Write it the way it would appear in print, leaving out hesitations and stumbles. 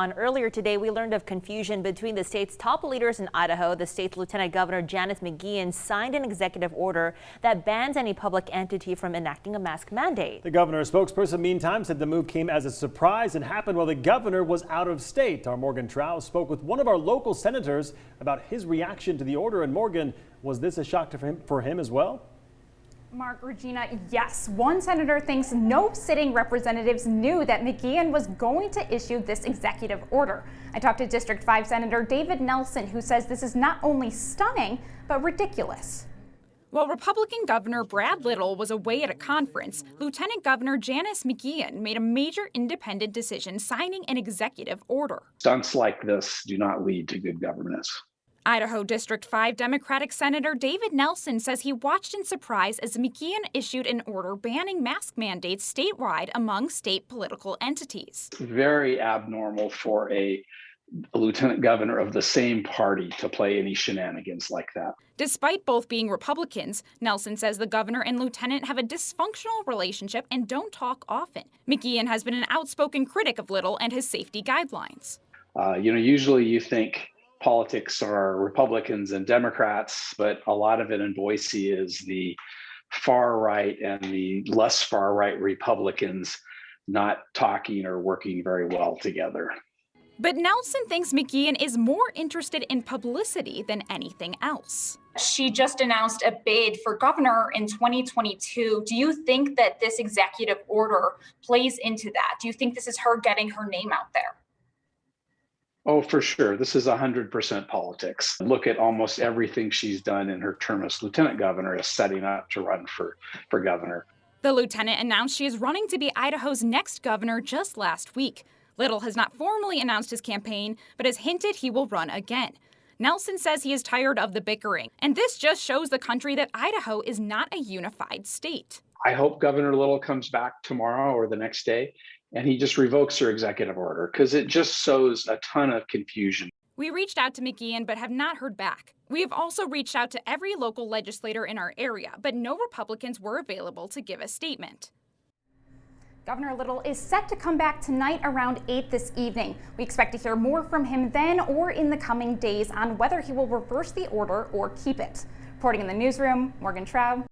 Earlier today, we learned of confusion between the state's top leaders in Idaho. The state's Lieutenant Governor Janice McGeachin signed an executive order that bans any public entity from enacting a mask mandate. The governor's spokesperson, meantime, said the move came as a surprise and happened while the governor was out of state. Our Morgan Trow spoke with one of our local senators about his reaction to the order. And Morgan, was this a shock for him as well? Mark, Regina, yes. One senator thinks no sitting representatives knew that McGeachin was going to issue this executive order. I talked to District 5 Senator David Nelson, who says this is not only stunning, but ridiculous. While Republican Governor Brad Little was away at a conference, Lieutenant Governor Janice McGeachin made a major independent decision signing an executive order. Stunts like this do not lead to good governance. Idaho District 5 Democratic Senator David Nelson says he watched in surprise as McGeachin issued an order banning mask mandates statewide among state political entities. Very abnormal for a lieutenant governor of the same party to play any shenanigans like that. Despite both being Republicans, Nelson says the governor and lieutenant have a dysfunctional relationship and don't talk often. McGeachin has been an outspoken critic of Little and his safety guidelines. Usually you think politics are Republicans and Democrats, but a lot of it in Boise is the far right and the less far right Republicans not talking or working very well together. But Nelson thinks McGeachin is more interested in publicity than anything else. She just announced a bid for governor in 2022. Do you think that this executive order plays into that? Do you think this is her getting her name out there? Oh, for sure. This is 100% politics. Look at almost everything she's done in her term as lieutenant governor is setting up to run for governor. The lieutenant announced she is running to be Idaho's next governor just last week. Little has not formally announced his campaign, but has hinted he will run again. Nelson says he is tired of the bickering, and this just shows the country that Idaho is not a unified state. I hope Governor Little comes back tomorrow or the next day and he just revokes her executive order, because it just sows a ton of confusion. We reached out to McGeachin but have not heard back. We have also reached out to every local legislator in our area, but no Republicans were available to give a statement. Governor Little is set to come back tonight around 8 this evening. We expect to hear more from him then or in the coming days on whether he will reverse the order or keep it. Reporting in the newsroom, Morgan Trow.